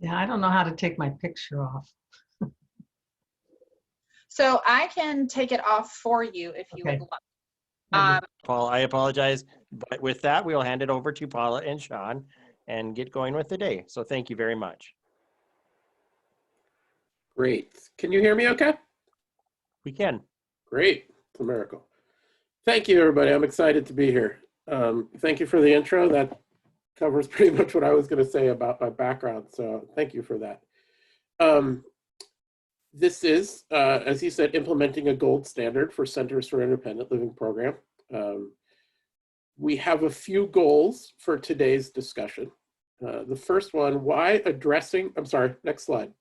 Yeah, I don't know how to take my picture off. So I can take it off for you if you Okay. would like. Paul, I apologize, but with that, we'll hand it over to Paula and Sean and get going with the day. So thank you very much. Great. Can you hear me okay? We can. Great. It's a miracle. Thank you, everybody. I'm excited to be here. Thank you for the intro. That covers pretty much what I was going to say about my background. So thank you for that. This is, as you said, implementing a gold standard for Centers for Independent Living program. We have a few goals for today's discussion. The first one, why addressing, I'm sorry, next slide.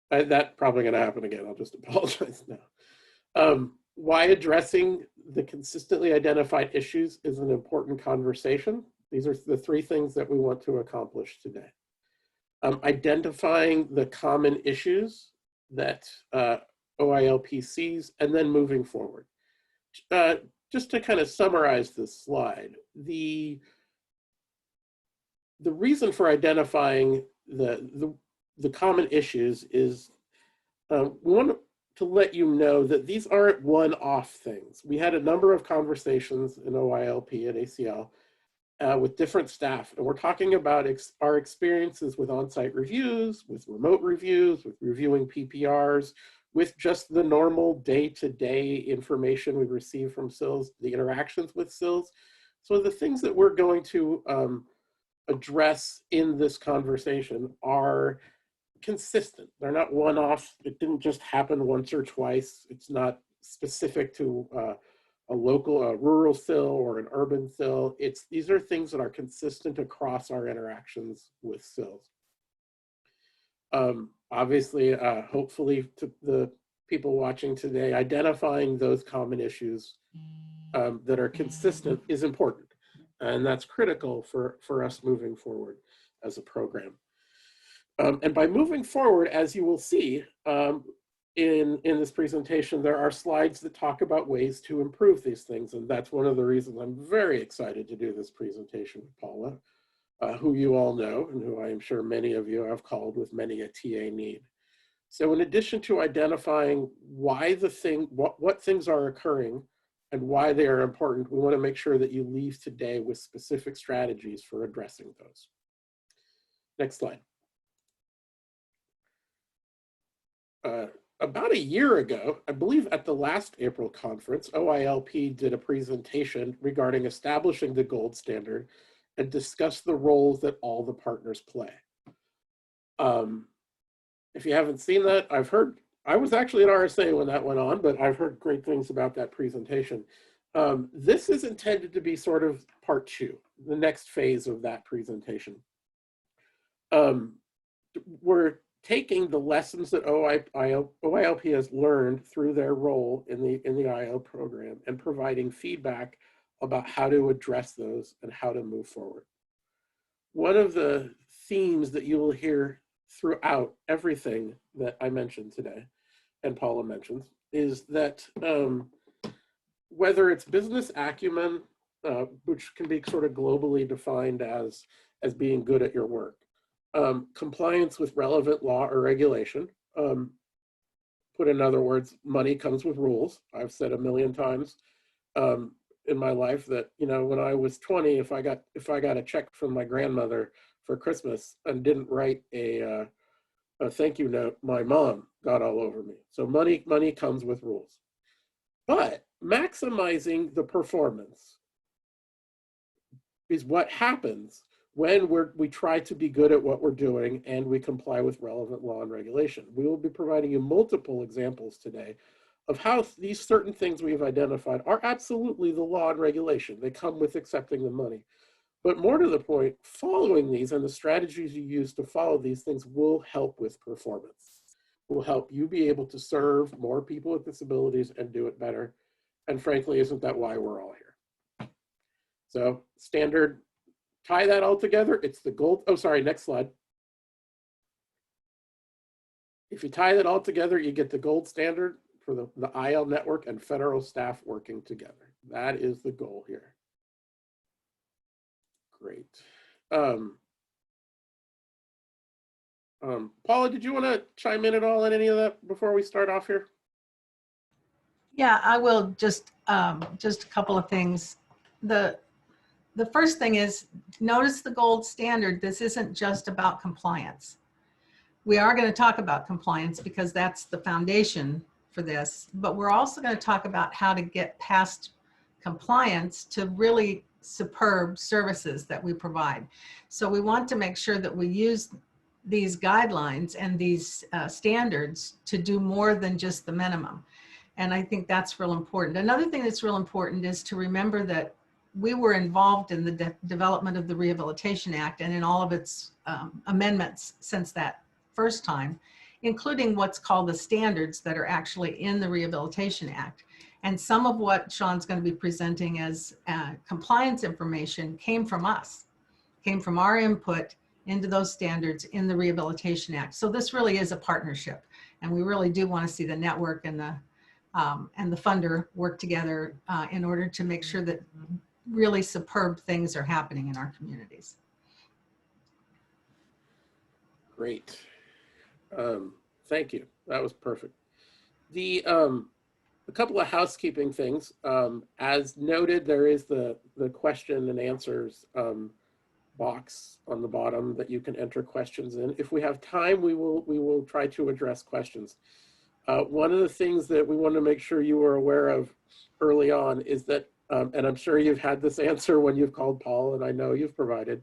That's probably going to happen again. I'll just apologize now. Why addressing the consistently identified issues is an important conversation. These are the three things that we want to accomplish today. Identifying the common issues that OILP sees, and then moving forward. Just to kind of summarize this slide, the reason for identifying the common issues is we want to let you know that these aren't one-off things. We had a number of conversations in OILP and ACL with different staff, and we're talking about our experiences with on-site reviews, with remote reviews, with reviewing PPRs, with just the normal day-to-day information we receive from CILs, the interactions with CILs. So the things that we're going to address in this conversation are consistent. They're not one-off. It didn't just happen once or twice. It's not specific to a local, a rural CIL or an urban CIL. These are things that are consistent across our interactions with CILs. Obviously, hopefully to the people watching today, identifying those common issues that are consistent is important. And that's critical for us moving forward as a program. And by moving forward, as you will see in this presentation, there are slides that talk about ways to improve these things. And that's one of the reasons I'm very excited to do this presentation with Paula, who you all know, and who I am sure many of you have called with many a TA need. So in addition to identifying why what things are occurring and why they are important, we want to make sure that you leave today with specific strategies for addressing those. Next slide. About a year ago, I believe at the last April conference, OILP did a presentation regarding establishing the gold standard and discussed the roles that all the partners play. If you haven't seen that, I was actually at RSA when that went on, but I've heard great things about that presentation. This is intended to be sort of part two, the next phase of that presentation. We're taking the lessons that OILP has learned through their role in the IO program and providing feedback about how to address those and how to move forward. One of the themes that you will hear throughout everything that I mentioned today, and Paula mentions, is that whether it's business acumen, which can be sort of globally defined as being good at your work, compliance with relevant law or regulation. Put in other words, money comes with rules. I've said a million times in my life that, you know, when I was 20, if I got a check from my grandmother for Christmas and didn't write a thank you note, my mom got all over me. So money comes with rules. But maximizing the performance is what happens when we try to be good at what we're doing and we comply with relevant law and regulation. We will be providing you multiple examples today of how these certain things we've identified are absolutely the law and regulation. They come with accepting the money. But more to the point, following these and the strategies you use to follow these things will help with performance. Will help you be able to serve more people with disabilities and do it better. And frankly, isn't that why we're all here? So standard, tie that all together, it's the gold, oh, sorry, next slide. If you tie that all together, you get the gold standard for the IL network and federal staff working together. That is the goal here. Great. Paula, did you want to chime in at all on any of that before we start off here? Yeah, I will just a couple of things. The first thing is notice the gold standard. This isn't just about compliance. We are going to talk about compliance because that's the foundation for this, but we're also going to talk about how to get past compliance to really superb services that we provide. So we want to make sure that we use these guidelines and these standards to do more than just the minimum. And I think that's real important. Another thing that's real important is to remember that we were involved in the development of the Rehabilitation Act and in all of its amendments since that first time, including what's called the standards that are actually in the Rehabilitation Act. And some of what Sean's going to be presenting as compliance information came from us, came from our input into those standards in the Rehabilitation Act. So this really is a partnership, and we really do want to see the network and the funder work together in order to make sure that really superb things are happening in our communities. Great. Thank you. That was perfect. A couple of housekeeping things. As noted, there is the question and answers box on the bottom that you can enter questions in. If we have time, we will try to address questions. One of the things that we want to make sure you are aware of early on is that, and I'm sure you've had this answer when you've called Paul, and I know you've provided,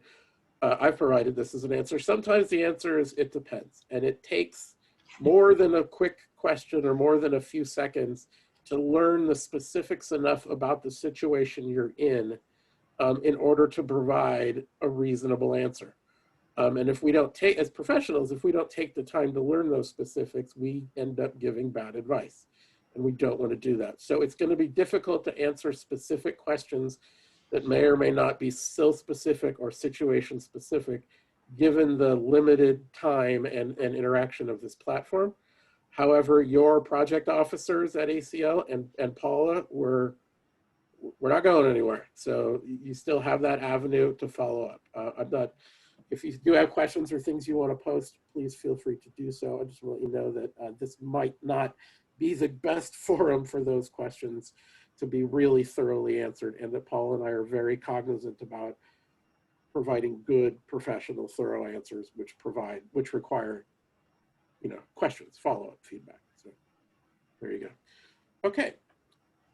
I've provided this as an answer. Sometimes the answer is it depends, and it takes more than a quick question or more than a few seconds to learn the specifics enough about the situation you're in order to provide a reasonable answer. And if we don't take, as professionals, if we don't take the time to learn those specifics, we end up giving bad advice, and we don't want to do that. So it's going to be difficult to answer specific questions that may or may not be still specific or situation specific, given the limited time and interaction of this platform. However, your project officers at ACL and Paula we're not going anywhere. So you still have that avenue to follow up. I'm not, if you do have questions or things you want to post, please feel free to do so. I just want to let you know that this might not be the best forum for those questions to be really thoroughly answered, and that Paul and I are very cognizant about providing good, professional, thorough answers, which require, questions, follow-up, feedback. So there you go. Okay,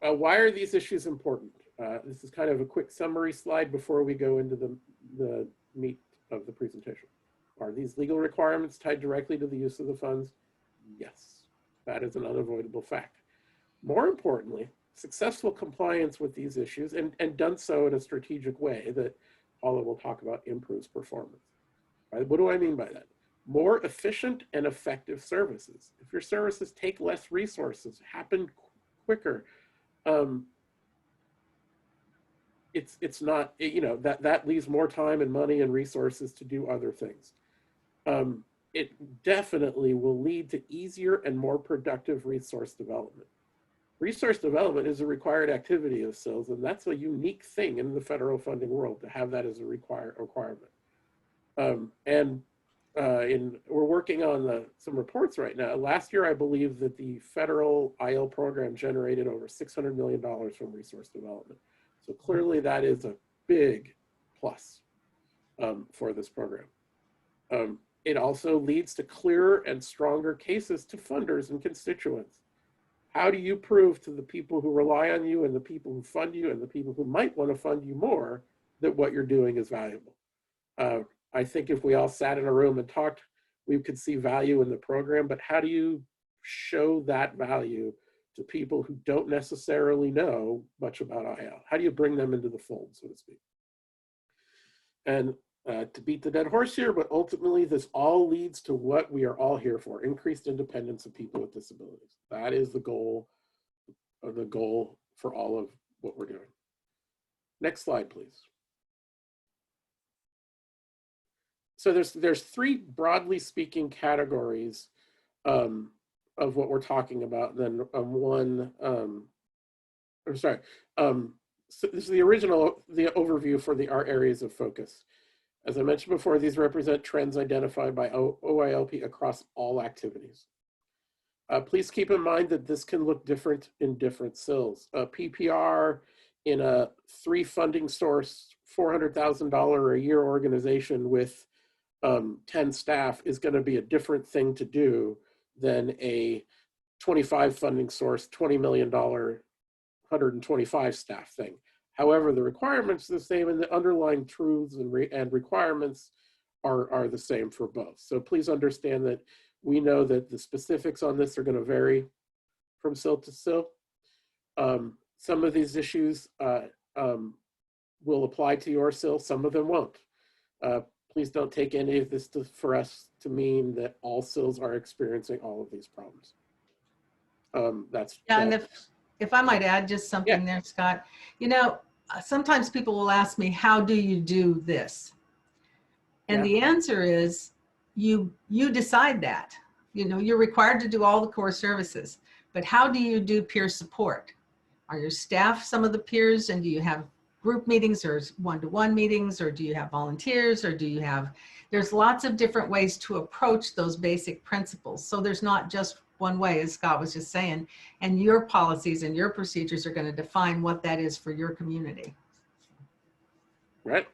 why are these issues important? This is kind of a quick summary slide before we go into the meat of the presentation. Are these legal requirements tied directly to the use of the funds? Yes, that is an unavoidable fact. More importantly, successful compliance with these issues and done so in a strategic way that Paula will talk about improves performance. Right? What do I mean by that? More efficient and effective services. If your services take less resources, happen quicker, it's not, that leaves more time and money and resources to do other things. It definitely will lead to easier and more productive resource development. Resource development is a required activity of CILs, and that's a unique thing in the federal funding world to have that as a requirement. We're working on some reports right now. Last year, I believe that the federal CIL program generated over $600 million from resource development. So clearly that is a big plus for this program. It also leads to clearer and stronger cases to funders and constituents. How do you prove to the people who rely on you and the people who fund you and the people who might want to fund you more that what you're doing is valuable? I think if we all sat in a room and talked, we could see value in the program, but how do you show that value to people who don't necessarily know much about IL? How do you bring them into the fold, so to speak? And to beat the dead horse here, but ultimately this all leads to what we are all here for, increased independence of people with disabilities. That is the goal for all of what we're doing. Next slide, please. So there's three, broadly speaking, categories of what we're talking about. And then so this is the overview for our areas of focus. As I mentioned before, these represent trends identified by OILP across all activities. Please keep in mind that this can look different in different CILs. PPR in a 3 funding source, $400,000 a year organization with 10 staff is going to be a different thing to do than a 25 funding source, $20 million, 125 staff thing. However, the requirements are the same and the underlying truths and requirements are the same for both. So please understand that we know that the specifics on this are going to vary from CIL to CIL. Some of these issues will apply to your CIL, some of them won't. Please don't take any of this for us to mean that all CILs are experiencing all of these problems. Yeah, and if I might add just something there, Scott, you know, sometimes people will ask me, how do you do this? And the answer is you decide that. You know, you're required to do all the core services, but how do you do peer support? Are your staff some of the peers, and do you have group meetings or one-to-one meetings, or do you have volunteers, or do you have, there's lots of different ways to approach those basic principles. So there's not just one way, as Scott was just saying, and your policies and your procedures are going to define what that is for your community. Right.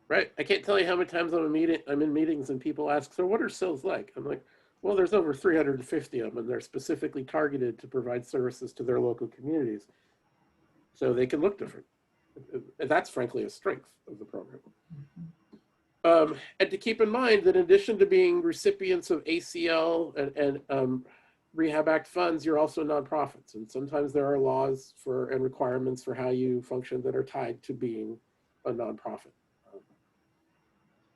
Right. I can't tell you how many times I'm in meetings and people ask, so what are CILs like? I'm like, well, there's over 350 of them, and they're specifically targeted to provide services to their local communities. So they can look different. And that's frankly a strength of the program. And to keep in mind that in addition to being recipients of ACL and Rehab Act funds, you're also nonprofits. And sometimes there are laws and requirements for how you function that are tied to being a nonprofit.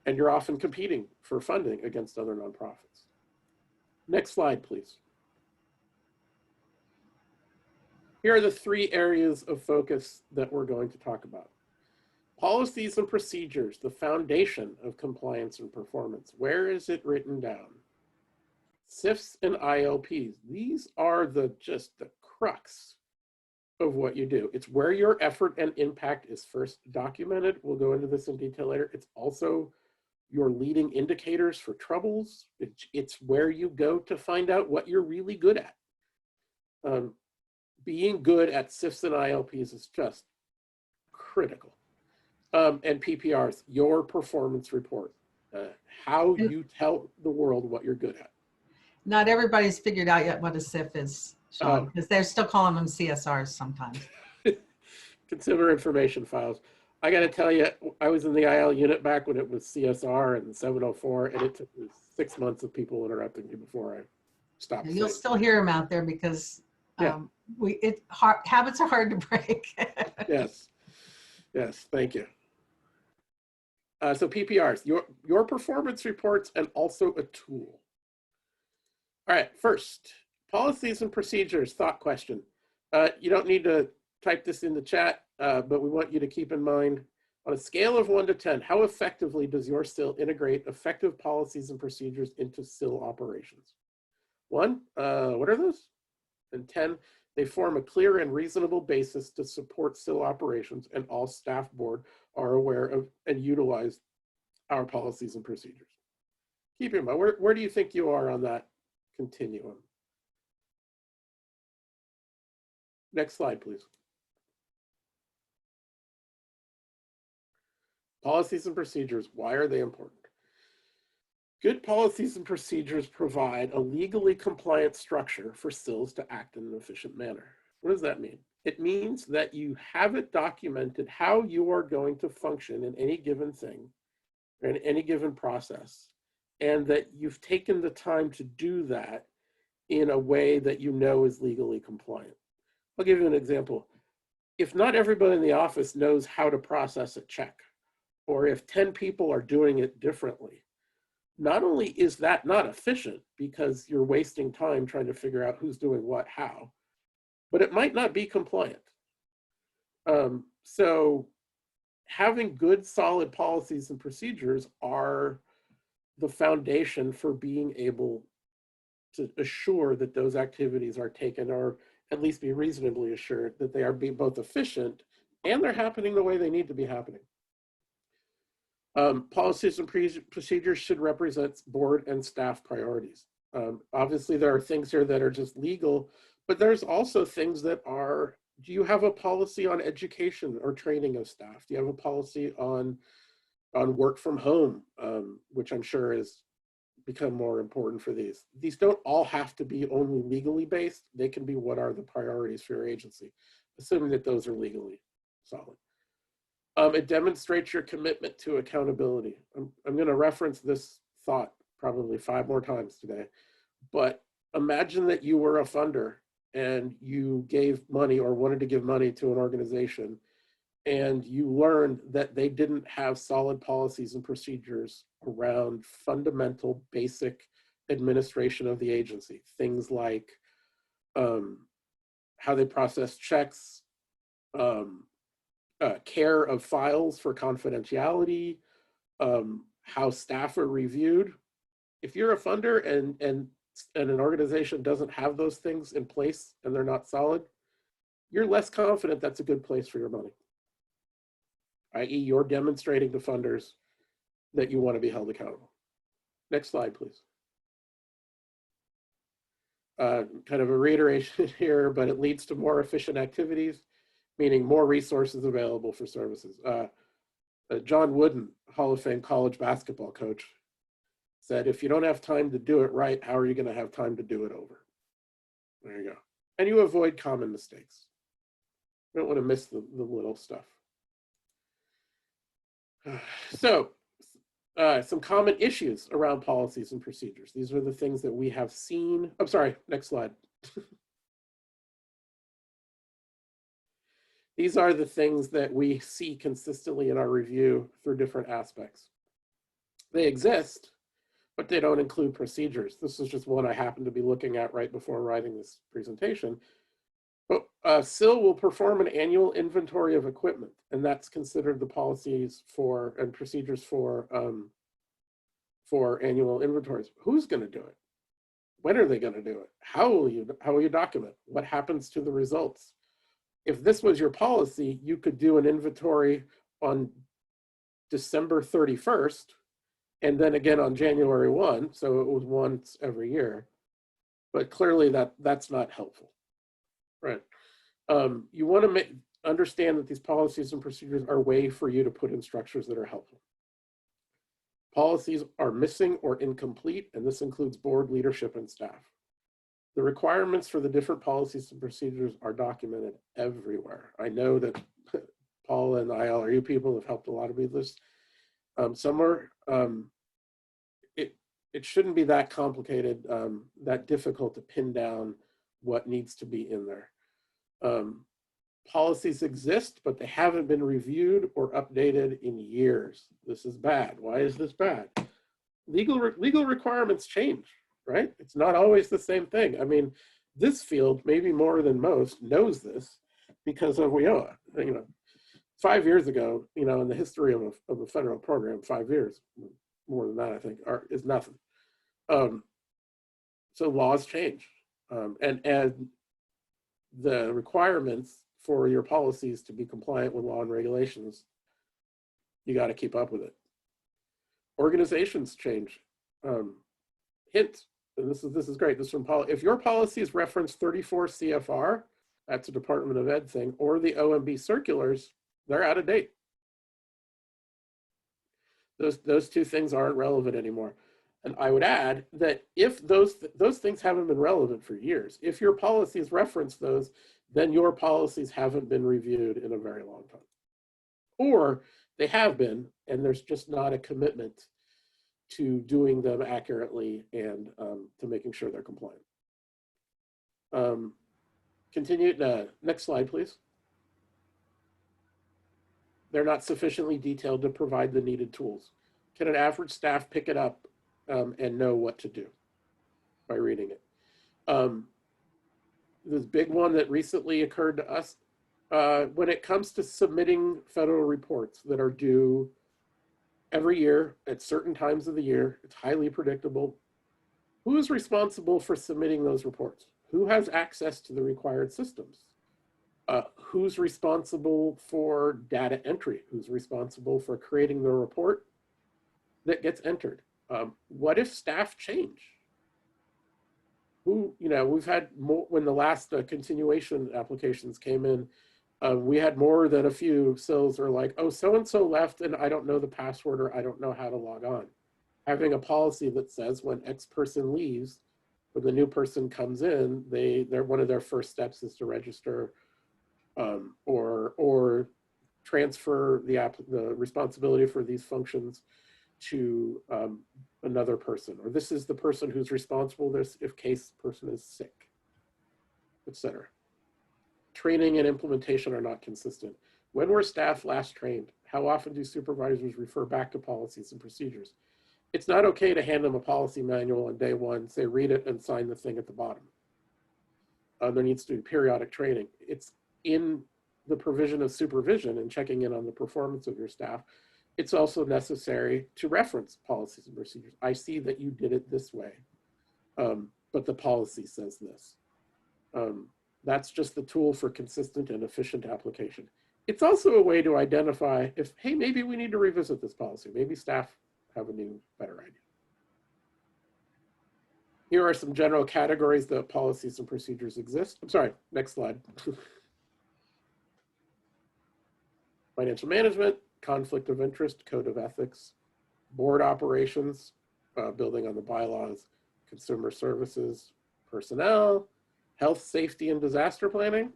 And you're often competing for funding against other nonprofits. Next slide, please. Here are the 3 areas of focus that we're going to talk about. Policies and procedures, the foundation of compliance and performance. Where is it written down? CIFs and ILPs, these are just the crux of what you do. It's where your effort and impact is first documented. We'll go into this in detail later. It's also your leading indicators for troubles. It's where you go to find out what you're really good at. Being good at CIFs and ILPs is just critical. And PPRs, your performance report, how you tell the world what you're good at. Not everybody's figured out yet what a CIF is, Sean, because they're still calling them CSRs sometimes. Consumer information files. I got to tell you, I was in the IL unit back when it was CSR and 704, and it took me 6 months of people interrupting me before I stopped. And you'll still hear them out there because habits are hard to break. Yes, thank you. So PPRs, your performance reports, and also a tool. All right, first, policies and procedures, thought question. You don't need to type this in the chat, but we want you to keep in mind, on a scale of 1 to 10, how effectively does your CIL integrate effective policies and procedures into CIL operations? 1, what are those? And 10, they form a clear and reasonable basis to support CIL operations, and all staff board are aware of and utilize our policies and procedures. Keep in mind, where do you think you are on that continuum? Next slide, please. Policies and procedures, why are they important? Good policies and procedures provide a legally compliant structure for CILs to act in an efficient manner. What does that mean? It means that you have it documented how you are going to function in any given thing, or in any given process, and that you've taken the time to do that in a way that you know is legally compliant. I'll give you an example. If not everybody in the office knows how to process a check, or if 10 people are doing it differently, not only is that not efficient because you're wasting time trying to figure out who's doing what, how, but it might not be compliant. So having good, solid policies and procedures are the foundation for being able to assure that those activities are taken, or at least be reasonably assured that they are being both efficient and they're happening the way they need to be happening. Policies and procedures should represent board and staff priorities. Obviously, there are things here that are just legal, but there's also things that are, do you have a policy on education or training of staff? Do you have a policy on work from home, which I'm sure has become more important for these? These don't all have to be only legally based. They can be what are the priorities for your agency, assuming that those are legally solid. It demonstrates your commitment to accountability. I'm going to reference this thought probably 5 more times today, but imagine that you were a funder and you gave money or wanted to give money to an organization, and you learned that they didn't have solid policies and procedures around fundamental basic administration of the agency. Things like how they process checks, care of files for confidentiality, how staff are reviewed. If you're a funder and an organization doesn't have those things in place and they're not solid, you're less confident that's a good place for your money. I.e., you're demonstrating to funders that you want to be held accountable. Next slide, please. Kind of a reiteration here, but it leads to more efficient activities, meaning more resources available for services. John Wooden, Hall of Fame college basketball coach, said, if you don't have time to do it right, how are you going to have time to do it over? There you go. And you avoid common mistakes. You don't want to miss the little stuff. So, some common issues around policies and procedures. These are the things that we have seen. I'm sorry, next slide. These are the things that we see consistently in our review through different aspects. They exist, but they don't include procedures. This is just one I happened to be looking at right before writing this presentation. But CIL will perform an annual inventory of equipment, and that's considered the policies for and procedures for annual inventories. Who's going to do it? When are they going to do it? How will you document? What happens to the results? If this was your policy, you could do an inventory on December 31st and then again on January 1. So it was once every year. But clearly that's not helpful, right? You want to understand that these policies and procedures are a way for you to put in structures that are helpful. Policies are missing or incomplete, and this includes board leadership and staff. The requirements for the different policies and procedures are documented everywhere. I know that Paul and ILRU people have helped a lot of me with this. It shouldn't be that complicated, that difficult to pin down what needs to be in there. Policies exist, but they haven't been reviewed or updated in years. This is bad. Why is this bad? Legal requirements change. Right? It's not always the same thing. I mean, this field, maybe more than most, knows this because of WIOA. 5 years ago, in the history of a federal program, 5 years, more than that, I think, is nothing. So laws change. And the requirements for your policies to be compliant with law and regulations, you got to keep up with it. Organizations change. Hint. And this is great. This is from if your policies reference 34 CFR, that's a Department of Ed thing, or the OMB circulars, they're out of date. Those two things aren't relevant anymore. And I would add that if those things haven't been relevant for years, if your policies reference those, then your policies haven't been reviewed in a very long time. Or they have been, and there's just not a commitment to doing them accurately and to making sure they're compliant. Continue, next slide, please. They're not sufficiently detailed to provide the needed tools. Can an average staff pick it up and know what to do by reading it? This big one that recently occurred to us, when it comes to submitting federal reports that are due every year at certain times of the year, it's highly predictable. Who is responsible for submitting those reports? Who has access to the required systems? Who's responsible for data entry? Who's responsible for creating the report that gets entered. What if staff change? Who, you know, we've had more, when the last continuation applications came in, we had more than a few CILs are like, oh, so-and-so left and I don't know the password or I don't know how to log on. Having a policy that says when X person leaves, when the new person comes in, they're one of their first steps is to register or transfer the responsibility for these functions to another person, or this is the person who's responsible if case person is sick, etc. Training and implementation are not consistent. When were staff last trained? How often do supervisors refer back to policies and procedures? It's not okay to hand them a policy manual on day one, say read it and sign the thing at the bottom. There needs to be periodic training. It's in the provision of supervision and checking in on the performance of your staff. It's also necessary to reference policies and procedures. I see that you did it this way, but the policy says this. That's just the tool for consistent and efficient application. It's also a way to identify if, hey, maybe we need to revisit this policy. Maybe staff have a new, better idea. Here are some general categories that policies and procedures exist. I'm sorry, next slide. Financial management, conflict of interest, code of ethics, board operations, building on the bylaws, consumer services, personnel, health, safety, and disaster planning.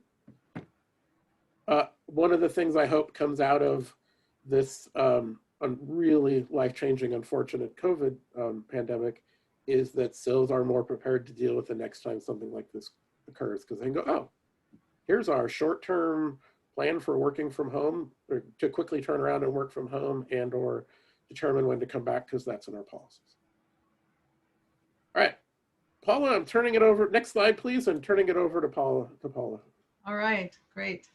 One of the things I hope comes out of this really life-changing, unfortunate COVID pandemic is that CILs are more prepared to deal with the next time something like this occurs, because they can go, oh, here's our short-term plan for working from home, or to quickly turn around and work from home and or determine when to come back, because that's in our policies. All right, Paula, I'm turning it over. Next slide, please. I'm turning it over to Paula. All right, great.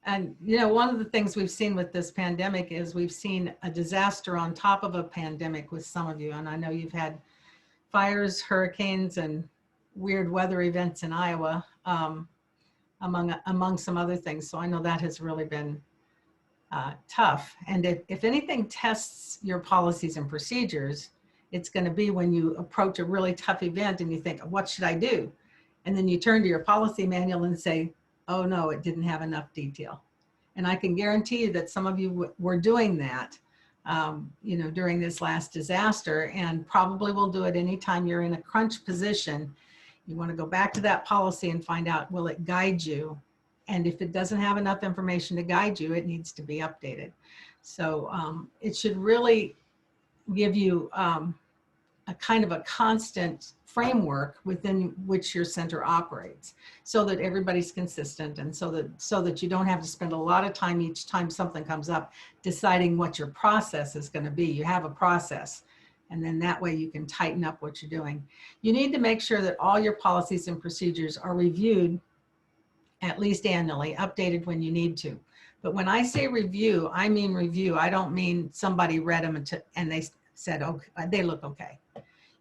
And you know, one of the things we've seen with this pandemic is we've seen a disaster on top of a pandemic with some of you. And I know you've had fires, hurricanes, and weird weather events in Iowa, among some other things. So I know that has really been tough. And if anything tests your policies and procedures, it's going to be when you approach a really tough event and you think, what should I do? And then you turn to your policy manual and say, oh no, it didn't have enough detail. And I can guarantee you that some of you were doing that, you know, during this last disaster, and probably will do it anytime you're in a crunch position. You want to go back to that policy and find out, will it guide you? And if it doesn't have enough information to guide you, it needs to be updated. So it should really give you a kind of a constant framework within which your center operates, so that everybody's consistent, and so that you don't have to spend a lot of time each time something comes up deciding what your process is going to be. You have a process, and then that way you can tighten up what you're doing. You need to make sure that all your policies and procedures are reviewed at least annually, updated when you need to. But when I say review, I mean review. I don't mean somebody read them and they said, okay, they look okay.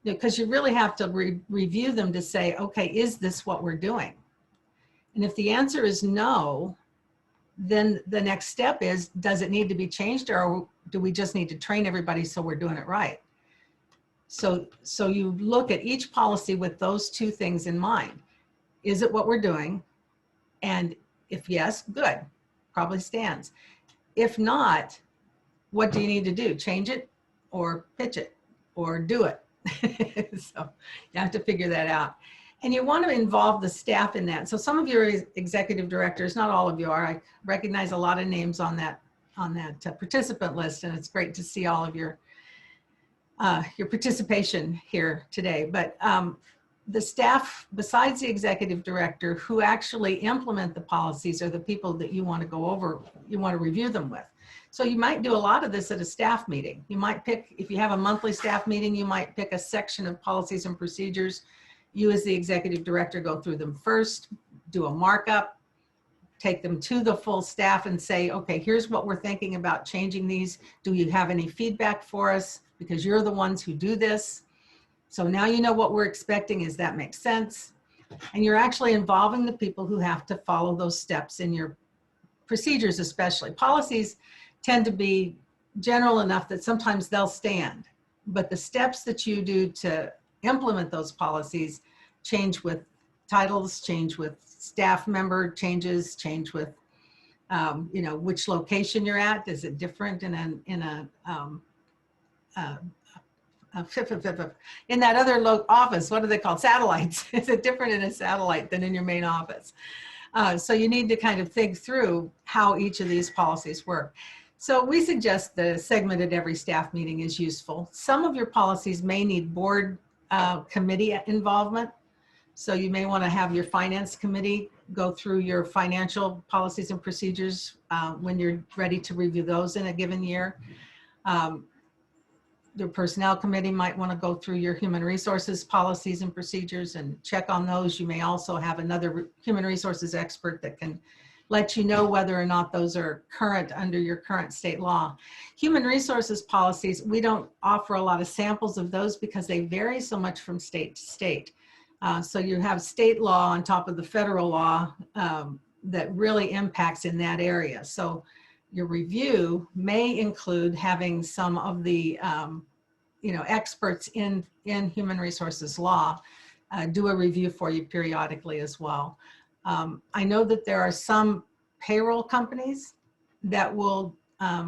Because you really have to review them to say, okay, is this what we're doing? And if the answer is no, then the next step is, does it need to be changed, or do we just need to train everybody so we're doing it right? So you look at each policy with those two things in mind. Is it what we're doing? And if yes, good, probably stands. If not, what do you need to do? Change it or pitch it or do it? So you have to figure that out. And you want to involve the staff in that. So some of you are executive directors, not all of you are. I recognize a lot of names on that participant list, and it's great to see all of your participation here today. But the staff, besides the executive director, who actually implement the policies, are the people that you want to go over, you want to review them with. So you might do a lot of this at a staff meeting. You might pick, if you have a monthly staff meeting, you might pick a section of policies and procedures. You as the executive director go through them first, do a markup, take them to the full staff and say, okay, here's what we're thinking about changing these. Do you have any feedback for us? Because you're the ones who do this. So now you know what we're expecting. Is that make sense? And you're actually involving the people who have to follow those steps in your procedures, especially. Policies tend to be general enough that sometimes they'll stand. But the steps that you do to implement those policies change with titles, change with staff member changes, change with, you know, which location you're at. Is it different in in that other office? What are they called? Satellites. Is it different in a satellite than in your main office? So you need to kind of think through how each of these policies work. So we suggest the segment at every staff meeting is useful. Some of your policies may need board committee involvement. So you may want to have your finance committee go through your financial policies and procedures when you're ready to review those in a given year. The personnel committee might want to go through your human resources policies and procedures and check on those. You may also have another human resources expert that can let you know whether or not those are current under your current state law. Human resources policies, we don't offer a lot of samples of those because they vary so much from state to state. So you have state law on top of the federal law that really impacts in that area. So your review may include having some of the you know, experts in human resources law do a review for you periodically as well. I know that there are some payroll companies that will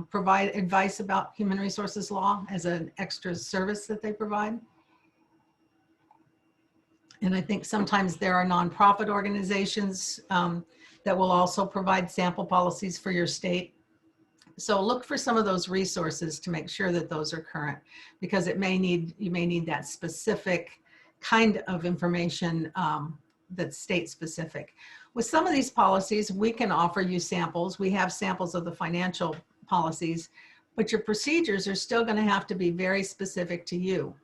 provide advice about human resources law as an extra service that they provide. And I think sometimes there are nonprofit organizations that will also provide sample policies for your state. So look for some of those resources to make sure that those are current, because you may need that specific kind of information that's state specific. With some of these policies, we can offer you samples. We have samples of the financial policies, but your procedures are still going to have to be very specific to you.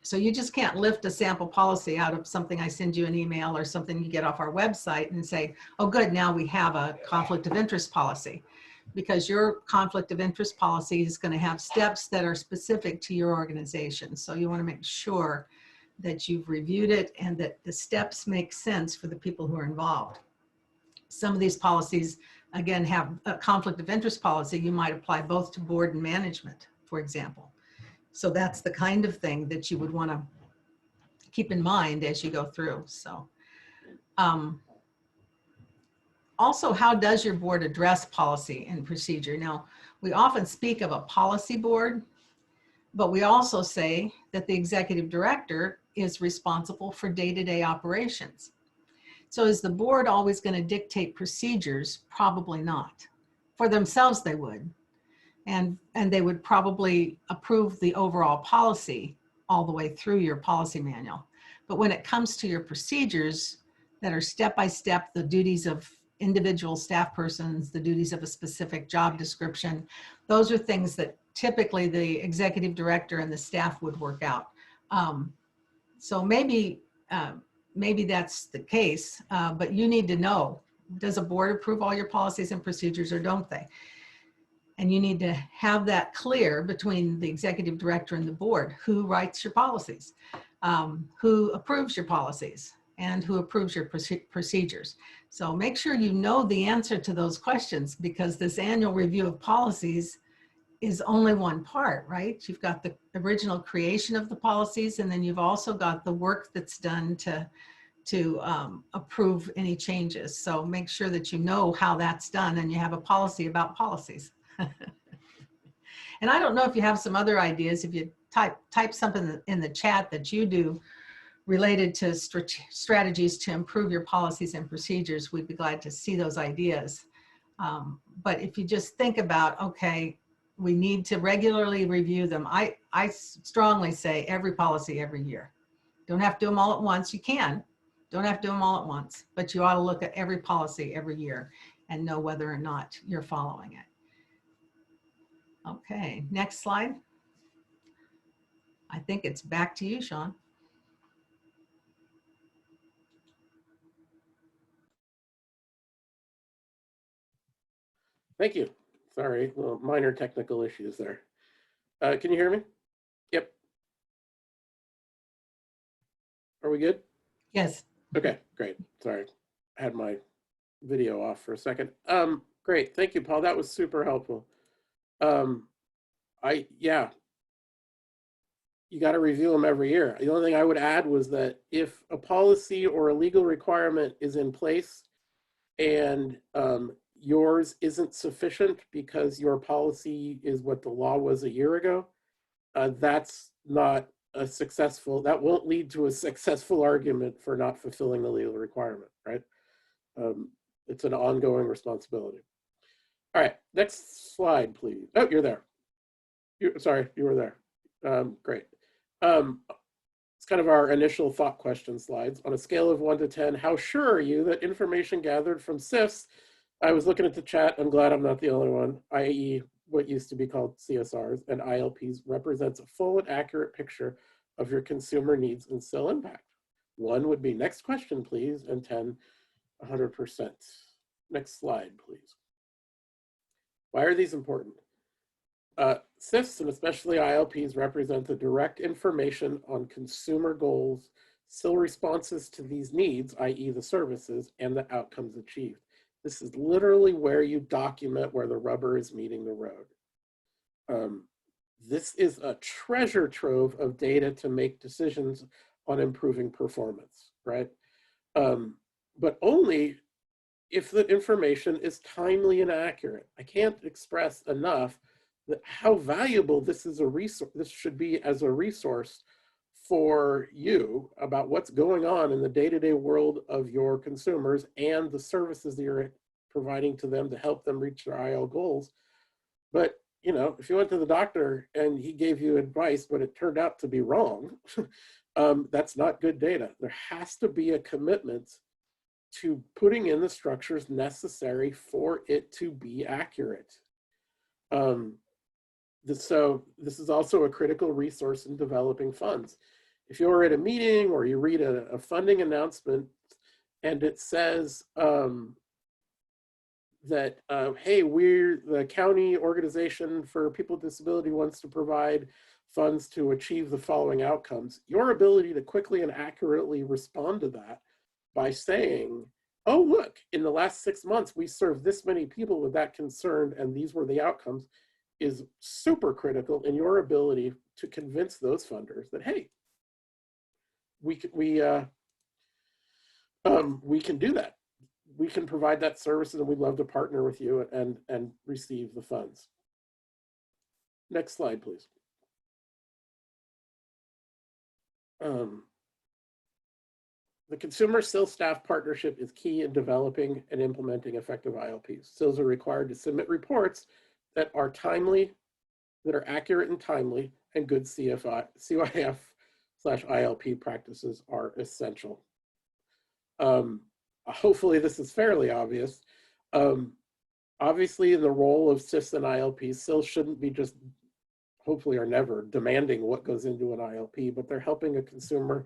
So you just can't lift a sample policy out of something I send you an email or something you get off our website and say, oh good, now we have a conflict of interest policy. Because your conflict of interest policy is going to have steps that are specific to your organization. So you want to make sure that you've reviewed it and that the steps make sense for the people who are involved. Some of these policies, again, have a conflict of interest policy. You might apply both to board and management, for example. So that's the kind of thing that you would want to keep in mind as you go through. So also, how does your board address policy and procedure? Now, we often speak of a policy board, but we also say that the executive director is responsible for day-to-day operations. So is the board always going to dictate procedures? Probably not. For themselves, they would. And they would probably approve the overall policy all the way through your policy manual. But when it comes to your procedures that are step-by-step, the duties of individual staff persons, the duties of a specific job description, those are things that typically the executive director and the staff would work out. So maybe that's the case, but you need to know, does a board approve all your policies and procedures or don't they? And you need to have that clear between the executive director and the board. Who writes your policies? Who approves your policies? And who approves your procedures? So make sure you know the answer to those questions, because this annual review of policies is only one part, right? You've got the original creation of the policies, and then you've also got the work that's done to approve any changes. So make sure that you know how that's done and you have a policy about policies. And I don't know if you have some other ideas. If you type something in the chat that you do related to strategies to improve your policies and procedures, we'd be glad to see those ideas. But if you just think about, okay, we need to regularly review them. I strongly say every policy every year. Don't have to do them all at once. You can. Don't have to do them all at once, but you ought to look at every policy every year and know whether or not you're following it. Okay, next slide. I think it's back to you, Sean. Thank you. Sorry, little minor technical issues there. Can you hear me? Yep. Are we good? Yes. Okay, great. Sorry, I had my video off for a second. Great, thank you, Paul. That was super helpful. Yeah, you got to review them every year. The only thing I would add was that if a policy or a legal requirement is in place and yours isn't sufficient because your policy is what the law was a year ago, that's not a successful, that won't lead to a successful argument for not fulfilling the legal requirement, right? It's an ongoing responsibility. All right, next slide, please. Oh, you're there. Sorry, you were there. Great. It's kind of our initial thought question slides. On a scale of 1 to 10, how sure are you that information gathered from CIFs, I was looking at the chat, I'm glad I'm not the only one, i.e. what used to be called CSRs and ILPs, represents a full and accurate picture of your consumer needs and CIL impact? 1 would be next question, please, and 10, 100%. Next slide, please. Why are these important? CIFs and especially ILPs represent the direct information on consumer goals, CIL responses to these needs, i.e. the services, and the outcomes achieved. This is literally where you document where the rubber is meeting the road. This is a treasure trove of data to make decisions on improving performance, right? But only if the information is timely and accurate. I can't express enough that how valuable this is a resource, this should be as a resource for you about what's going on in the day-to-day world of your consumers and the services that you're providing to them to help them reach their IL goals. But you know, if you went to the doctor and he gave you advice, but it turned out to be wrong, that's not good data. There has to be a commitment to putting in the structures necessary for it to be accurate. So this is also a critical resource in developing funds. If you're at a meeting or you read a funding announcement and it says that, hey, we're the county organization for people with disability wants to provide funds to achieve the following outcomes, your ability to quickly and accurately respond to that by saying, oh, look, in the last 6 months, we served this many people with that concern and these were the outcomes, is super critical in your ability to convince those funders that, hey, we can do that. We can provide that service and we'd love to partner with you and receive the funds. Next slide, please. The consumer CIL staff partnership is key in developing and implementing effective ILPs. CILs are required to submit reports that are timely, that are accurate and timely, and good CYF/ILP practices are essential. Hopefully this is fairly obvious. Obviously in the role of CIFs and ILPs, CILs shouldn't be just, hopefully are never, demanding what goes into an ILP, but they're helping a consumer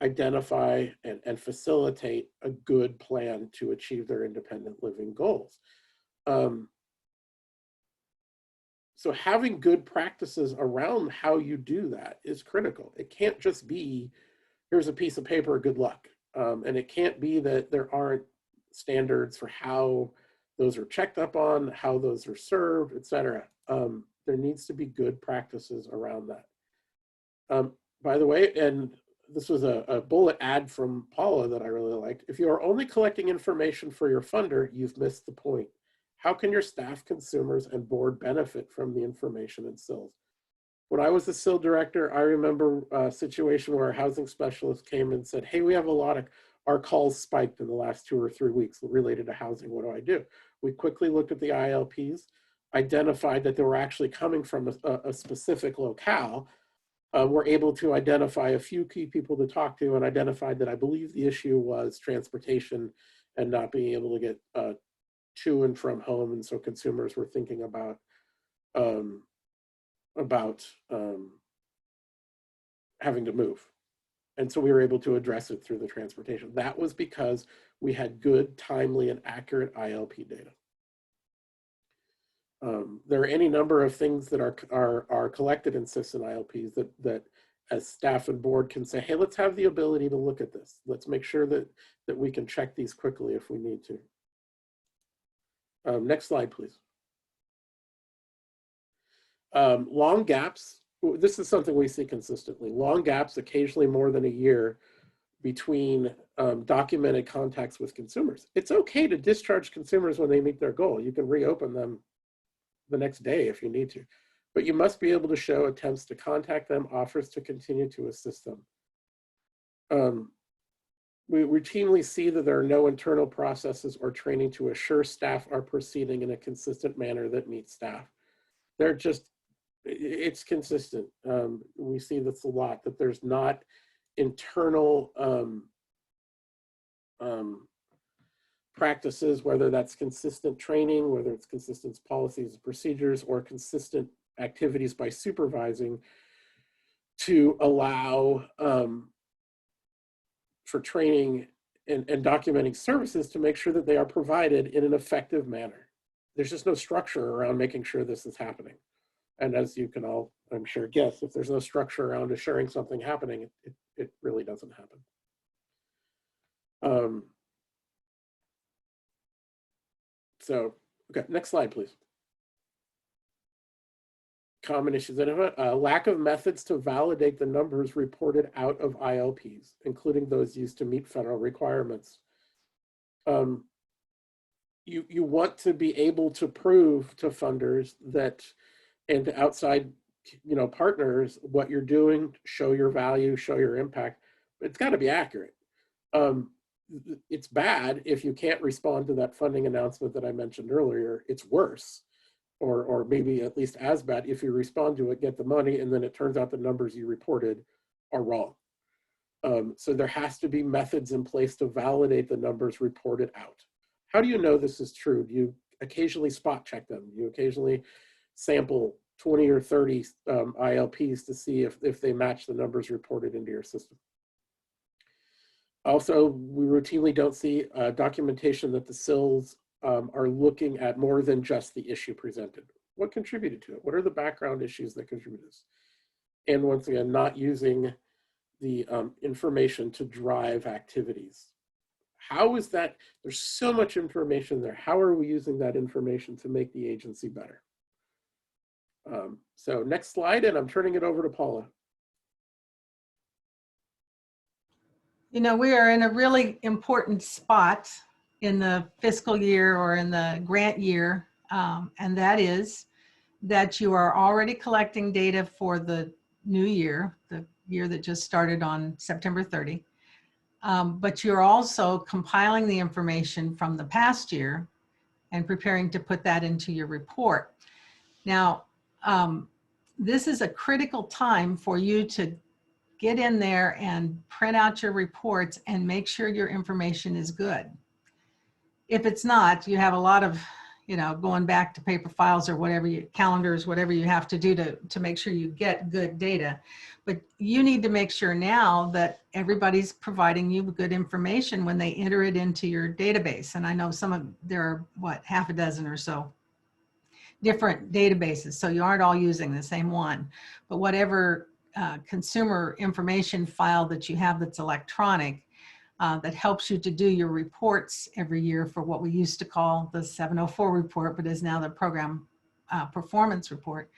identify and facilitate a good plan to achieve their independent living goals. So having good practices around how you do that is critical. It can't just be, here's a piece of paper, good luck. And it can't be that there aren't standards for how those are checked up on, how those are served, et cetera. There needs to be good practices around that. By the way, and this was a bullet ad from Paula that I really liked. If you are only collecting information for your funder, you've missed the point. How can your staff, consumers, and board benefit from the information in CILs? When I was the CIL director, I remember a situation where a housing specialist came and said, hey, we have a lot of, our calls spiked in the last 2 or 3 weeks related to housing, what do I do? We quickly looked at the ILPs, identified that they were actually coming from a specific locale. We're able to identify a few key people to talk to and identified that I believe the issue was transportation and not being able to get to and from home. And so consumers were thinking about having to move. And so we were able to address it through the transportation. That was because we had good, timely, and accurate ILP data. There are any number of things that are collected in CIFs and ILPs that as staff and board can say, hey, let's have the ability to look at this. Let's make sure that we can check these quickly if we need to. Next slide, please. Long gaps, this is something we see consistently. Long gaps, occasionally more than a year, between documented contacts with consumers. It's okay to discharge consumers when they meet their goal. You can reopen them the next day if you need to, but you must be able to show attempts to contact them, offers to continue to assist them. We routinely see that there are no internal processes or training to assure staff are proceeding in a consistent manner that meets staff. They're just, it's consistent. We see this a lot, that there's not internal practices, whether that's consistent training, whether it's consistent policies and procedures, or consistent activities by supervising to allow for training and documenting services to make sure that they are provided in an effective manner. There's just no structure around making sure this is happening. And as you can all, I'm sure, guess, if there's no structure around assuring something happening, it really doesn't happen. So, okay, next slide, please. Common issues. Lack of methods to validate the numbers reported out of ILPs, including those used to meet federal requirements. You want to be able to prove to funders that, and to outside partners, what you're doing, show your value, show your impact, but it's got to be accurate. It's bad if you can't respond to that funding announcement that I mentioned earlier. It's worse, or maybe at least as bad, if you respond to it, get the money, and then it turns out the numbers you reported are wrong. So there has to be methods in place to validate the numbers reported out. How do you know this is true? Do you occasionally spot check them? Do you occasionally sample 20 or 30 ILPs to see if they match the numbers reported into your system? Also, we routinely don't see documentation that the CILs are looking at more than just the issue presented. What contributed to it? What are the background issues that contribute to this? And once again, not using the information to drive activities. How is that? There's so much information there. How are we using that information to make the agency better? So next slide, and I'm turning it over to Paula. We are in a really important spot in the fiscal year or in the grant year, and that is that you are already collecting data for the new year, the year that just started on September 30. But you're also compiling the information from the past year and preparing to put that into your report. Now, this is a critical time for you to get in there and print out your reports and make sure your information is good. If it's not, you have a lot of, going back to paper files or whatever, calendars, whatever you have to do to make sure you get good data. But you need to make sure now that everybody's providing you good information when they enter it into your database. And I know there are, half a dozen or so different databases. So you aren't all using the same one, but whatever consumer information file that you have that's electronic, that helps you to do your reports every year for what we used to call the 704 report, but is now the program performance report.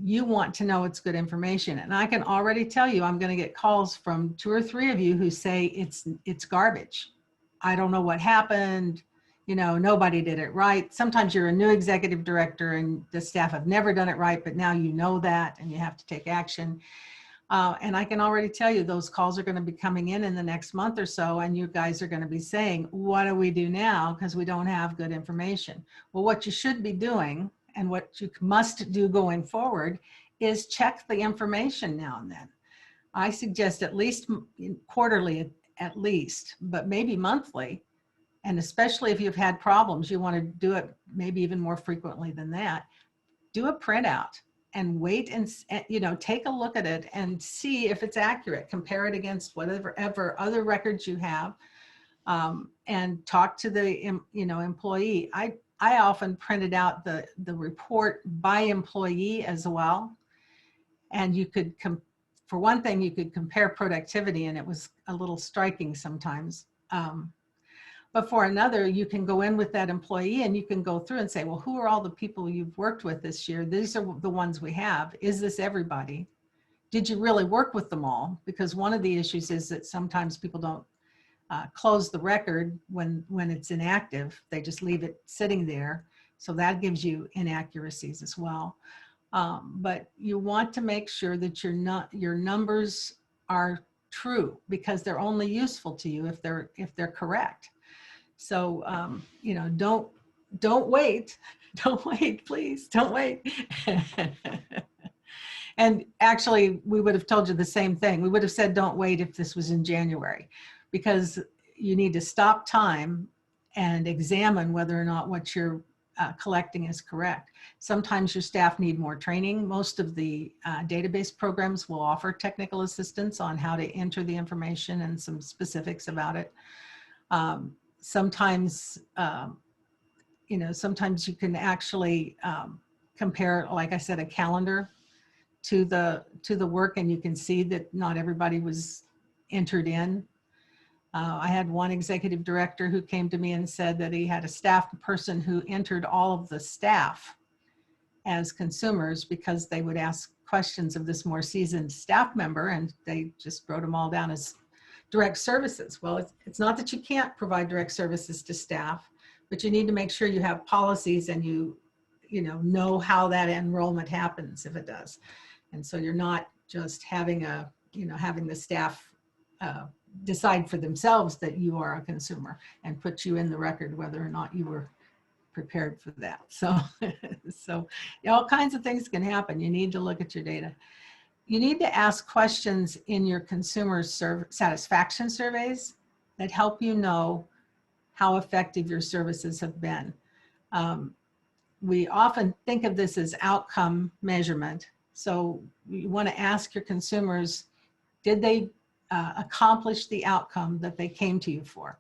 You want to know it's good information. And I can already tell you, I'm going to get calls from 2 or 3 of you who say it's garbage. I don't know what happened. Nobody did it right. Sometimes you're a new executive director and the staff have never done it right, but now you know that and you have to take action. And I can already tell you those calls are going to be coming in the next month or so, and you guys are going to be saying, what do we do now? Because we don't have good information. Well, what you should be doing and what you must do going forward is check the information now and then. I suggest at least quarterly, at least, but maybe monthly. And especially if you've had problems, you want to do it maybe even more frequently than that. Do a printout and wait and take a look at it and see if it's accurate. Compare it against whatever other records you have, and talk to the employee. I often printed out the report by employee as well, and you could for one thing, you could compare productivity, and it was a little striking sometimes. But for another, you can go in with that employee and you can go through and say, well, who are all the people you've worked with this year? These are the ones we have. Is this everybody? Did you really work with them all? Because one of the issues is that sometimes people don't close the record when it's inactive. They just leave it sitting there. So that gives you inaccuracies as well. But you want to make sure that your numbers are true, because they're only useful to you if they're correct. So you know, don't wait. Don't wait, please. Don't wait. And actually, we would have told you the same thing. We would have said, don't wait if this was in January, because you need to stop time and examine whether or not what you're collecting is correct. Sometimes your staff need more training. Most of the database programs will offer technical assistance on how to enter the information and some specifics about it. Sometimes, you know, sometimes you can actually compare, like I said, a calendar to the work, and you can see that not everybody was entered in. I had one executive director who came to me and said that he had a staff person who entered all of the staff as consumers because they would ask questions of this more seasoned staff member, and they just wrote them all down as direct services. Well, it's not that you can't provide direct services to staff, but you need to make sure you have policies and you know how that enrollment happens if it does. And so you're not just having having the staff decide for themselves that you are a consumer and put you in the record whether or not you were prepared for that. So, so all kinds of things can happen. You need to look at your data. You need to ask questions in your consumer satisfaction surveys that help you know how effective your services have been. We often think of this as outcome measurement. So you want to ask your consumers, did they accomplish the outcome that they came to you for?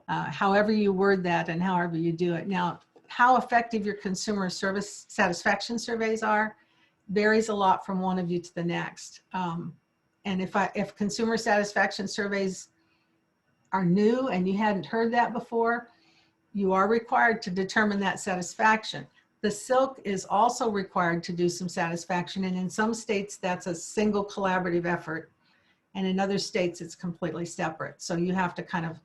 However you word that and however you do it. Now, how effective your consumer service satisfaction surveys are varies a lot from one of you to the next. And if consumer satisfaction surveys are new and you hadn't heard that before, you are required to determine that satisfaction. The CIL is also required to do some satisfaction, and in some states that's a single collaborative effort, and in other states it's completely separate. So you have to kind of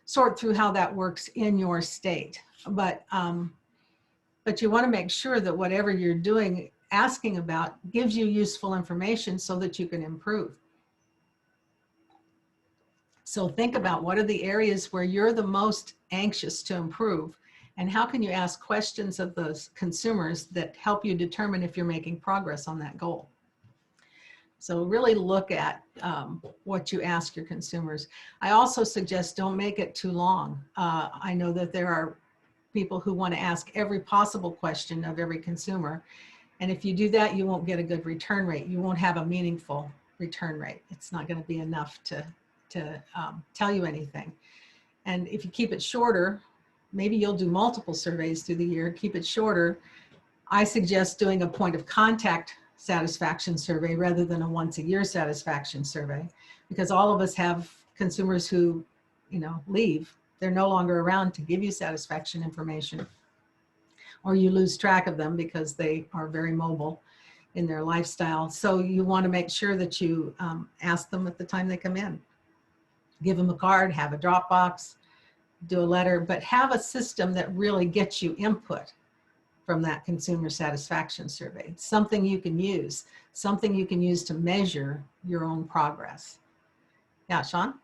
sort through how that works in your state. But you want to make sure that whatever you're doing, asking about, gives you useful information so that you can improve. So think about what are the areas where you're the most anxious to improve, and how can you ask questions of those consumers that help you determine if you're making progress on that goal. So really look at what you ask your consumers. I also suggest don't make it too long. I know that there are people who want to ask every possible question of every consumer. And if you do that, you won't get a good return rate. You won't have a meaningful return rate. It's not going to be enough to tell you anything. And if you keep it shorter, maybe you'll do multiple surveys through the year, keep it shorter. I suggest doing a point of contact satisfaction survey rather than a once a year satisfaction survey, because all of us have consumers who, leave. They're no longer around to give you satisfaction information, or you lose track of them because they are very mobile in their lifestyle. So you want to make sure that you ask them at the time they come in. Give them a card, have a Dropbox, do a letter, but have a system that really gets you input from that consumer satisfaction survey. Something you can use to measure your own progress. Yeah, Sean?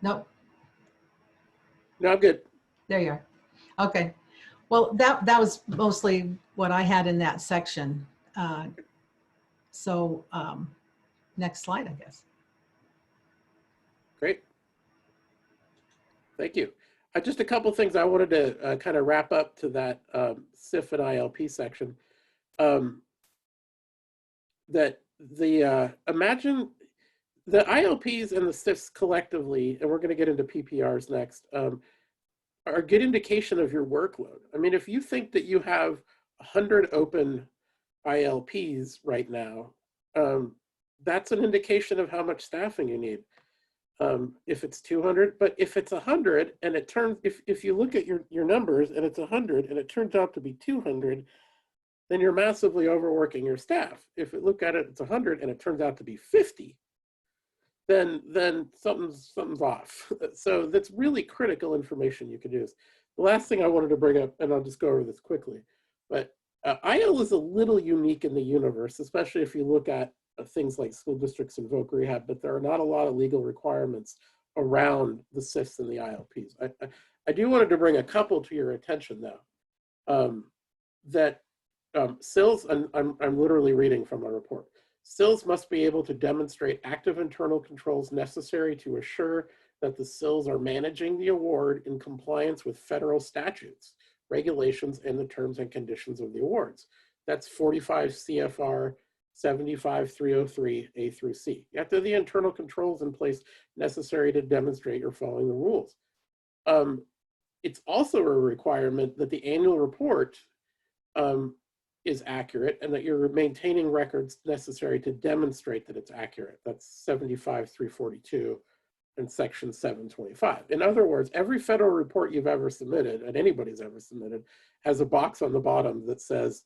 Nope. No, I'm good. There you are. Okay. Well, that was mostly what I had in that section. So next slide, I guess. Great. Thank you. Just a couple of things I wanted to kind of wrap up to that CIF and ILP section. Imagine the ILPs and the CIFs collectively, and we're going to get into PPRs next, are a good indication of your workload. I mean, if you think that you have 100 open ILPs right now, that's an indication of how much staffing you need. If it's 200, but if it's 100 and it turns, if you look at your numbers and it's 100 and it turns out to be 200, then you're massively overworking your staff. If you look at it, it's 100 and it turns out to be 50, then something's off. So that's really critical information you can use. The last thing I wanted to bring up, and I'll just go over this quickly, but IL is a little unique in the universe, especially if you look at things like school districts and voc rehab, but there are not a lot of legal requirements around the CIFs and the ILPs. I do wanted to bring a couple to your attention though. That CILs, and I'm literally reading from a report, CILs must be able to demonstrate active internal controls necessary to assure that the CILs are managing the award in compliance with federal statutes, regulations, and the terms and conditions of the awards. That's 45 CFR 75303 A through C. You have to have the internal controls in place necessary to demonstrate you're following the rules. It's also a requirement that the annual report is accurate and that you're maintaining records necessary to demonstrate that it's accurate. That's 75342 and section 725. In other words, every federal report you've ever submitted, and anybody's ever submitted, has a box on the bottom that says,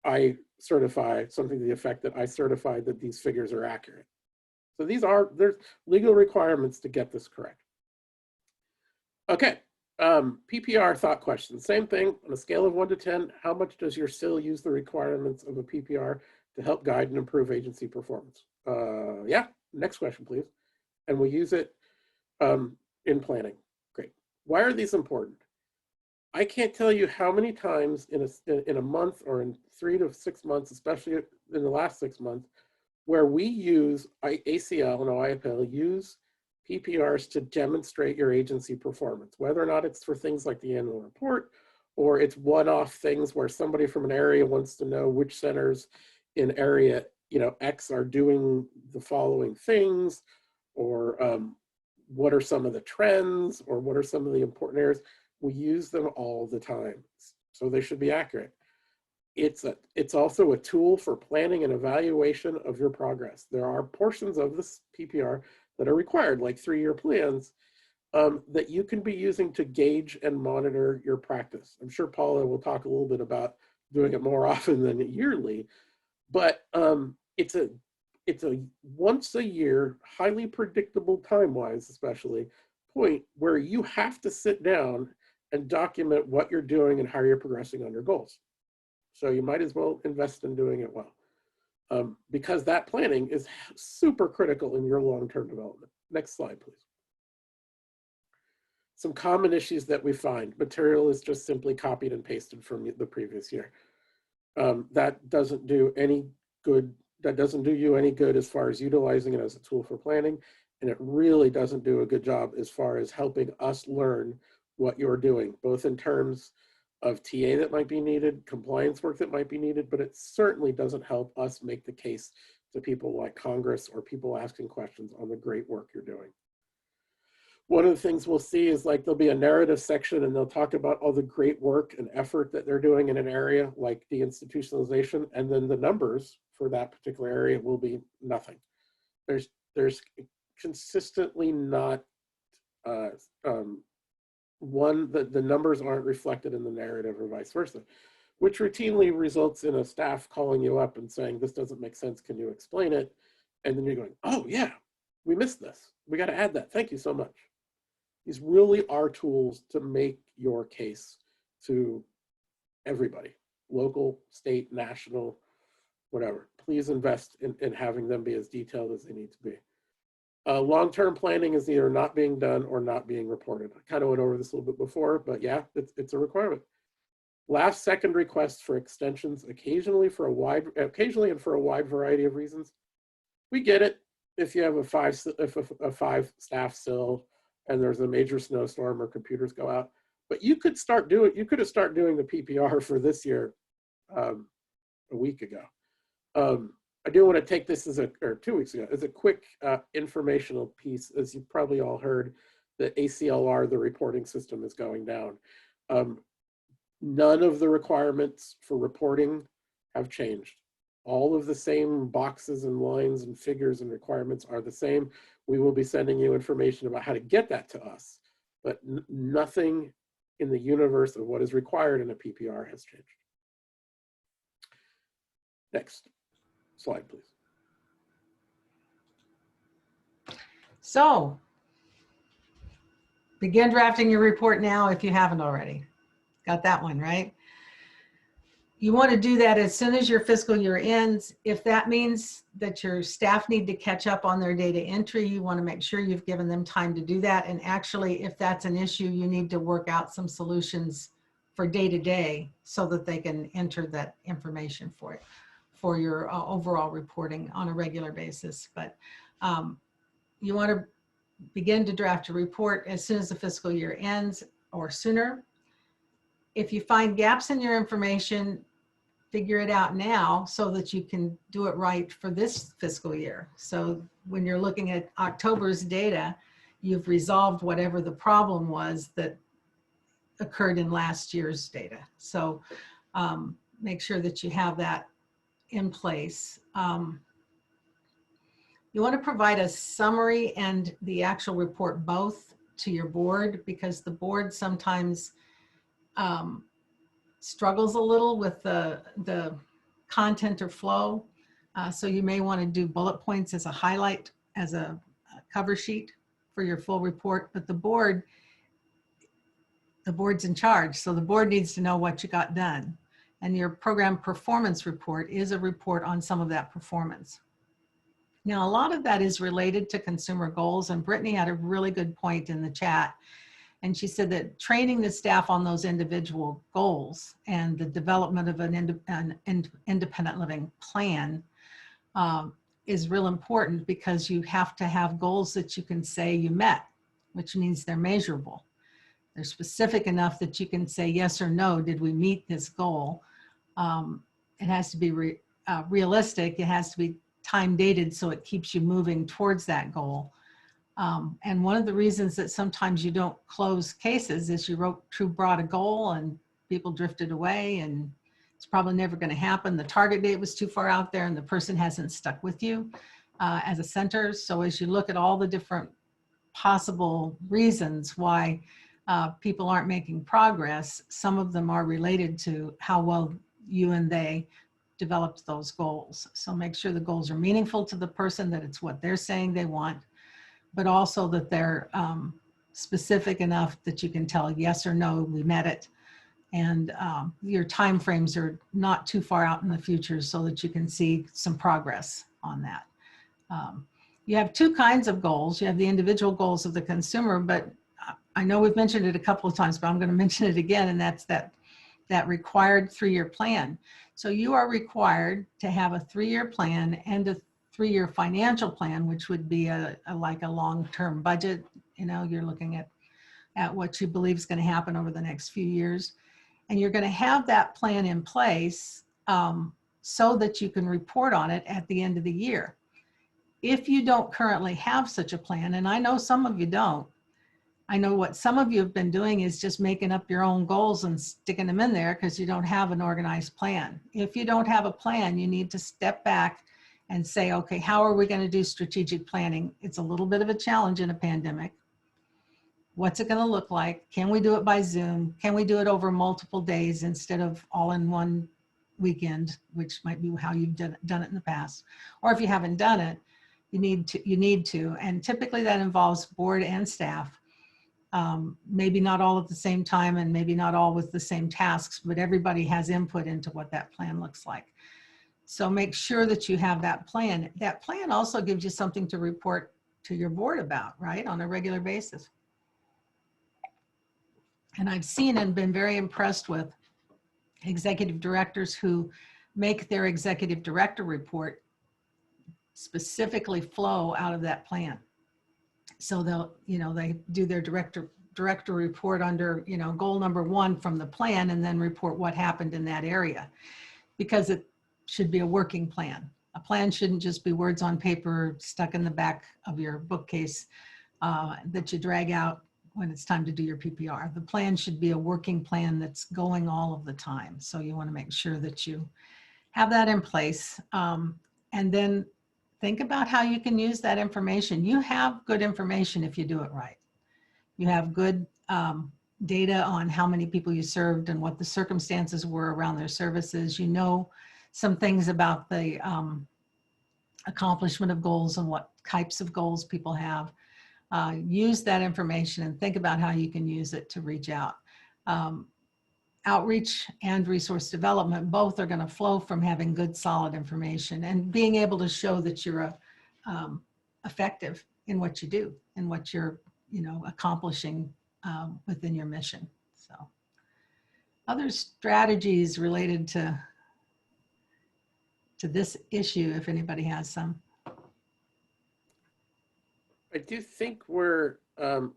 I certify, something to the effect that I certify that these figures are accurate. So there's legal requirements to get this correct. Okay, PPR thought question. Same thing, on a scale of 1 to 10, how much does your CIL use the requirements of a PPR to help guide and improve agency performance? Yeah, next question, please. And we use it in planning. Great. Why are these important? I can't tell you how many times in a month or in 3 to 6 months, especially in the last 6 months, where we use ACL and IAPL use PPRs to demonstrate your agency performance, whether or not it's for things like the annual report, or it's one-off things where somebody from an area wants to know which centers in area, X are doing the following things, or what are some of the trends, or what are some of the important areas. We use them all the time, so they should be accurate. It's also a tool for planning and evaluation of your progress. There are portions of this PPR that are required, like 3-year plans, that you can be using to gauge and monitor your practice. I'm sure Paula will talk a little bit about doing it more often than yearly, but it's a once a year, highly predictable time-wise especially, point where you have to sit down and document what you're doing and how you're progressing on your goals. So you might as well invest in doing it well, because that planning is super critical in your long-term development. Next slide, please. Some common issues that we find. Material is just simply copied and pasted from the previous year. That doesn't do any good. That doesn't do you any good as far as utilizing it as a tool for planning. And it really doesn't do a good job as far as helping us learn what you're doing, both in terms of TA that might be needed, compliance work that might be needed, but it certainly doesn't help us make the case to people like Congress or people asking questions on the great work you're doing. One of the things we'll see is like there'll be a narrative section and they'll talk about all the great work and effort that they're doing in an area like deinstitutionalization, and then the numbers for that particular area will be nothing. There's consistently not the numbers aren't reflected in the narrative or vice versa, which routinely results in a staff calling you up and saying, this doesn't make sense, can you explain it? And then you're going, oh yeah, we missed this. We got to add that. Thank you so much. These really are tools to make your case to everybody, local, state, national, whatever. Please invest in having them be as detailed as they need to be. Long-term planning is either not being done or not being reported. I kind of went over this a little bit before, but yeah, it's a requirement. Last second requests for extensions, occasionally and for a wide variety of reasons. We get it if you have a five staff CIL and there's a major snowstorm or computers go out, but you could have started doing the PPR for this year a week ago. I do want to take this or 2 weeks ago, as a quick informational piece. As you've probably all heard, the ACLR, the reporting system, is going down. None of the requirements for reporting have changed. All of the same boxes and lines and figures and requirements are the same. We will be sending you information about how to get that to us, but nothing in the universe of what is required in a PPR has changed. Next slide, please. So begin drafting your report now if you haven't already. Got that one, right? You want to do that as soon as your fiscal year ends. If that means that your staff need to catch up on their data entry, you want to make sure you've given them time to do that. And actually, if that's an issue, you need to work out some solutions for day to day so that they can enter that information for it, for your overall reporting on a regular basis. But you want to begin to draft a report as soon as the fiscal year ends or sooner. If you find gaps in your information, figure it out now so that you can do it right for this fiscal year. So when you're looking at October's data, you've resolved whatever the problem was that occurred in last year's data. So make sure that you have that in place. You want to provide a summary and the actual report both to your board, because the board sometimes struggles a little with the content or flow. So you may want to do bullet points as a highlight, as a cover sheet for your full report, but the board's in charge. So the board needs to know what you got done. And your program performance report is a report on some of that performance. Now, a lot of that is related to consumer goals, and Brittany had a really good point in the chat. And she said that training the staff on those individual goals and the development of an independent living plan is real important, because you have to have goals that you can say you met, which means they're measurable. They're specific enough that you can say yes or no, did we meet this goal? It has to be realistic. It has to be time dated so it keeps you moving towards that goal. And one of the reasons that sometimes you don't close cases is you wrote too broad a goal and people drifted away and it's probably never going to happen. The target date was too far out there and the person hasn't stuck with you as a center. So as you look at all the different possible reasons why people aren't making progress, some of them are related to how well you and they developed those goals. So make sure the goals are meaningful to the person, that it's what they're saying they want, but also that they're specific enough that you can tell yes or no, we met it. And your timeframes are not too far out in the future so that you can see some progress on that. You have two kinds of goals. You have the individual goals of the consumer, but I know we've mentioned it a couple of times, but I'm going to mention it again, and that's that required 3-year plan. So you are required to have a 3-year plan and a 3-year financial plan, which would be like a long-term budget. You know, you're looking at what you believe is going to happen over the next few years. And you're going to have that plan in place so that you can report on it at the end of the year. If you don't currently have such a plan, and I know some of you don't, I know what some of you have been doing is just making up your own goals and sticking them in there because you don't have an organized plan. If you don't have a plan, you need to step back and say, okay, how are we going to do strategic planning? It's a little bit of a challenge in a pandemic. What's it going to look like? Can we do it by Zoom? Can we do it over multiple days instead of all in one weekend, which might be how you've done it in the past? Or if you haven't done it, you need to. And typically that involves board and staff. Maybe not all at the same time and maybe not all with the same tasks, but everybody has input into what that plan looks like. So make sure that you have that plan. That plan also gives you something to report to your board about, right, on a regular basis. And I've seen and been very impressed with executive directors who make their executive director report specifically flow out of that plan. So they'll, they do their director report under, goal number 1 from the plan, and then report what happened in that area, because it should be a working plan. A plan shouldn't just be words on paper stuck in the back of your bookcase that you drag out when it's time to do your PPR. The plan should be a working plan that's going all of the time. So you want to make sure that you have that in place. And then think about how you can use that information. You have good information if you do it right. You have good data on how many people you served and what the circumstances were around their services. You know some things about the accomplishment of goals and what types of goals people have. Use that information and think about how you can use it to reach out. Outreach and resource development, both are going to flow from having good, solid information and being able to show that you're effective in what you do and what you're, accomplishing within your mission. So, other strategies related to this issue, if anybody has some. I do think we're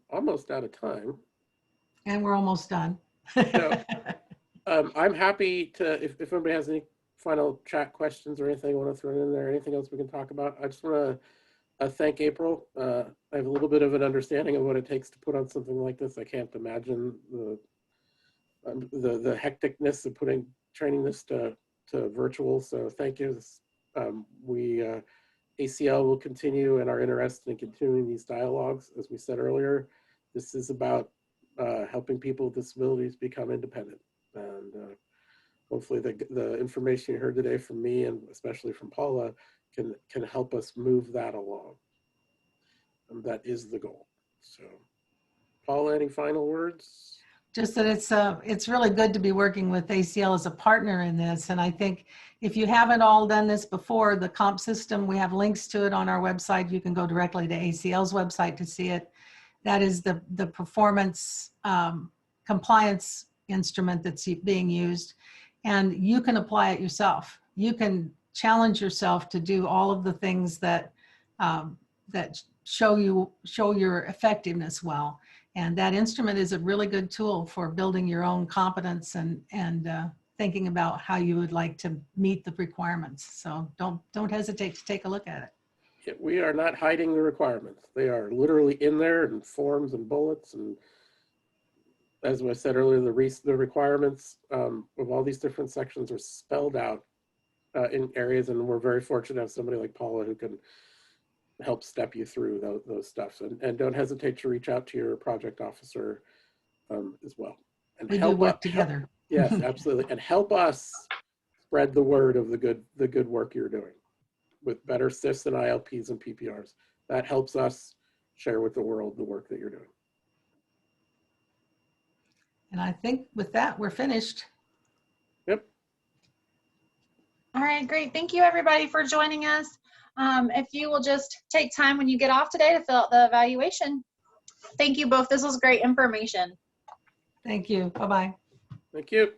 almost out of time. And we're almost done. So, I'm happy to, if anybody has any final chat questions or anything you want to throw in there, anything else we can talk about. I just want to thank April. I have a little bit of an understanding of what it takes to put on something like this. I can't imagine the hecticness of training this to virtual. So thank you. ACL will continue and are interested in continuing these dialogues. As we said earlier, this is about helping people with disabilities become independent. And hopefully the information you heard today from me and especially from Paula can help us move that along. And that is the goal. So Paula, any final words? Just that it's really good to be working with ACL as a partner in this. And I think if you haven't all done this before, the comp system, we have links to it on our website. You can go directly to ACL's website to see it. That is the performance compliance instrument that's being used. And you can apply it yourself. You can challenge yourself to do all of the things that that show your effectiveness well. And that instrument is a really good tool for building your own competence and thinking about how you would like to meet the requirements. So don't hesitate to take a look at it. Yeah, we are not hiding the requirements. They are literally in there in forms and bullets. And as I said earlier, the requirements of all these different sections are spelled out in areas. And we're very fortunate to have somebody like Paula who can help step you through those stuff. And don't hesitate to reach out to your project officer as well. And We do work together. Yes, absolutely. And help us spread the word of the good work you're doing with better CIFs and ILPs and PPRs. That helps us share with the world the work that you're doing. And I think with that, we're finished. Yep. All right, great. Thank you everybody for joining us. If you will just take time when you get off today to fill out the evaluation. Thank you both. This was great information. Thank you. Bye-bye. Thank you.